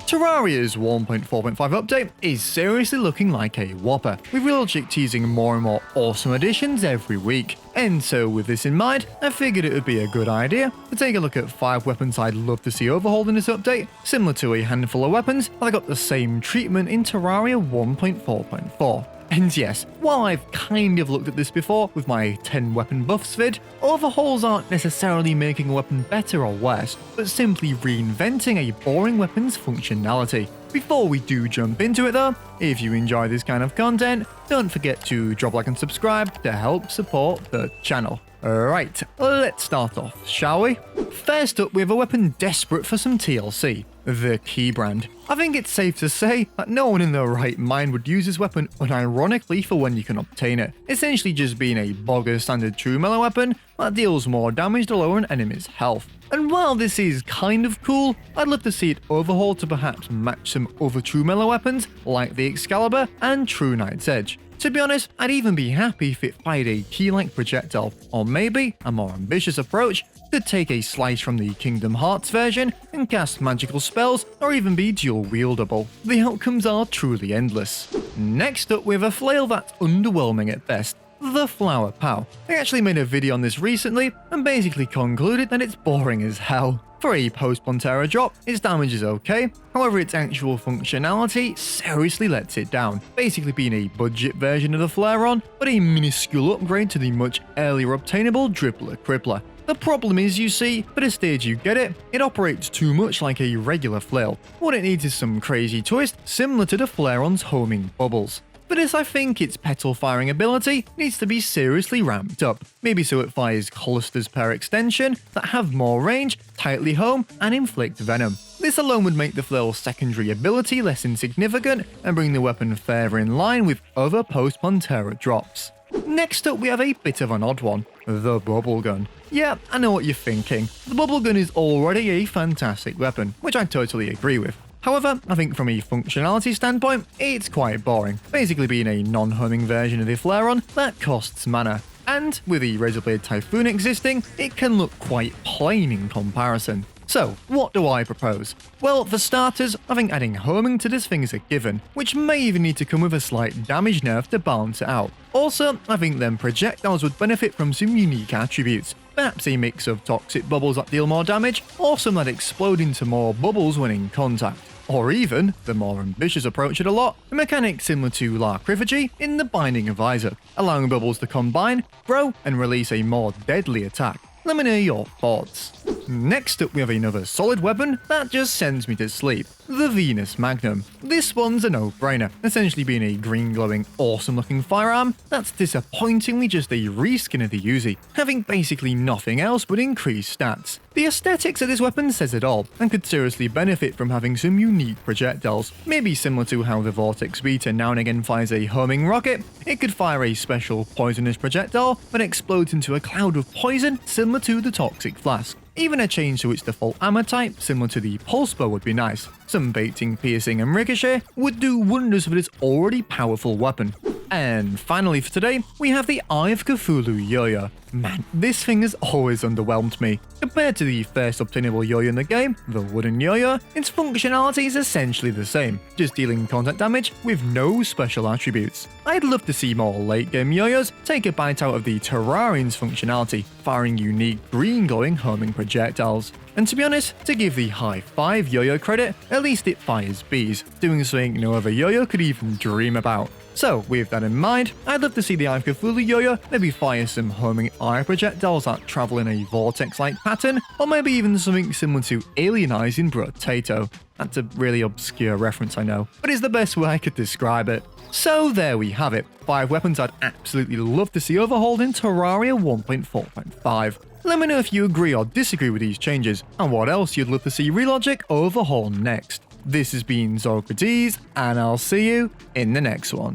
Terraria's 1.4.5 update is seriously looking like a whopper, with Relogic teasing more and more awesome additions every week. And so with this in mind, I figured it would be a good idea to take a look at 5 weapons I'd love to see overhauled in this update, similar to a handful of weapons that got the same treatment in Terraria 1.4.4. And yes, while I've kind of looked at this before with my 10 weapon buffs vid, overhauls aren't necessarily making a weapon better or worse, but simply reinventing a boring weapon's functionality. Before we do jump into it though, if you enjoy this kind of content, don't forget to drop a like and subscribe to help support the channel. Alright, let's start off, shall we? First up, we have a weapon desperate for some TLC, the Keybrand. I think it's safe to say that no one in their right mind would use this weapon unironically for when you can obtain it, essentially just being a bogger standard true melee weapon that deals more damage to lower an enemy's health. And while this is kind of cool, I'd love to see it overhauled to perhaps match some other true melee weapons like the Excalibur and True Knight's Edge. To be honest, I'd even be happy if it fired a key-like projectile, or maybe, a more ambitious approach, could take a slice from the Kingdom Hearts version and cast magical spells or even be dual-wieldable. The outcomes are truly endless. Next up, we have a flail that's underwhelming at best, the Flower Pow. I actually made a video on this recently and basically concluded that it's boring as hell. For a post-Pantera drop, its damage is okay, however its actual functionality seriously lets it down, basically being a budget version of the Flare-On, but a minuscule upgrade to the much earlier obtainable Dribbler Crippler. The problem is, you see, for the stage you get it, it operates too much like a regular flail. What it needs is some crazy twist similar to the Flare-On's homing bubbles. For this, I think its petal firing ability needs to be seriously ramped up, maybe so it fires clusters per extension that have more range, tightly home, and inflict venom. This alone would make the flail's secondary ability less insignificant and bring the weapon further in line with other post-Pantera drops. Next up, we have a bit of an odd one, the Bubble Gun. Yeah, I know what you're thinking. The Bubble Gun is already a fantastic weapon, which I totally agree with. However, I think from a functionality standpoint, it's quite boring, basically being a non-homing version of the Flare-On that costs mana. And with the Razorblade Typhoon existing, it can look quite plain in comparison. So, what do I propose? Well, for starters, I think adding homing to this thing is a given, which may even need to come with a slight damage nerf to balance it out. Also, I think them projectiles would benefit from some unique attributes, perhaps a mix of toxic bubbles that deal more damage, or some that explode into more bubbles when in contact. Or even, the more ambitious approach of the lot, a mechanic similar to Larcriphagy in the Binding of Isaac, allowing bubbles to combine, grow, and release a more deadly attack. Let me know your thoughts. Next up, we have another solid weapon that just sends me to sleep, the Venus Magnum. This one's a no-brainer, essentially being a green glowing awesome looking firearm that's disappointingly just a reskin of the Uzi, having basically nothing else but increased stats. The aesthetics of this weapon says it all, and could seriously benefit from having some unique projectiles. Maybe similar to how the Vortex Beater now and again fires a homing rocket, it could fire a special poisonous projectile that explodes into a cloud of poison similar to the Toxic Flask. Even a change to its default armor type, similar to the Pulse Bow, would be nice. Some baiting, piercing, and ricochet would do wonders for this already powerful weapon. And finally for today, we have the Eye of Cthulhu yo-yo. Man, this thing has always underwhelmed me. Compared to the first obtainable yo-yo in the game, the wooden yo-yo, its functionality is essentially the same, just dealing contact damage with no special attributes. I'd love to see more late game yo-yos take a bite out of the Terrarian's functionality, firing unique green glowing homing projectiles. And to be honest, to give the high 5 yo-yo credit, at least it fires bees, doing something no other yo-yo could even dream about. So, with that in mind, I'd love to see the Eye of Cthulhu yo-yo maybe fire some homing eye projectiles that travel in a vortex-like pattern, or maybe even something similar to Alienizing Brotato. That's a really obscure reference, I know, but it's the best way I could describe it. So there we have it, 5 weapons I'd absolutely love to see overhauled in Terraria 1.4.5. Let me know if you agree or disagree with these changes, and what else you'd love to see Relogic overhaul next. This has been sockrteez, and I'll see you in the next one.